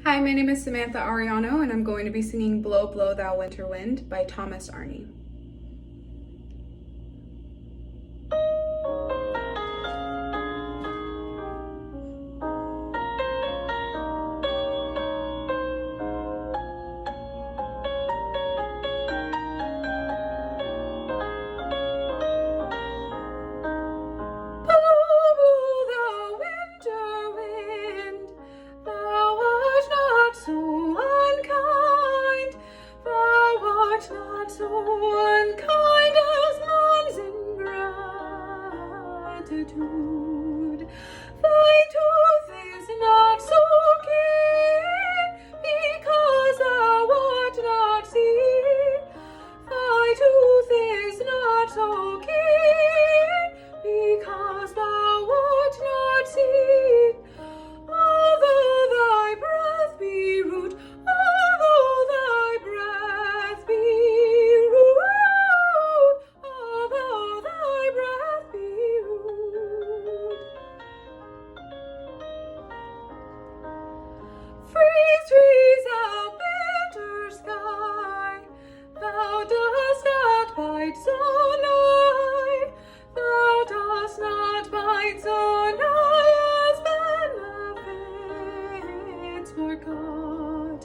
Hi, my name is Samantha Ariano, and I'm going to be singing Blow, Blow, Thou Winter Wind by Thomas Arne. So unkind as man's ingratitude. Thy tooth is not so keen, because thou art not seen. Thy tooth is not so keen, because thou art not seen. Although thy breath be rude, although thy breath be rude, although thy breath be rude. Freeze trees out bitter sky, thou dost not bide so nigh, thou dost not bide so nigh as benefits for God.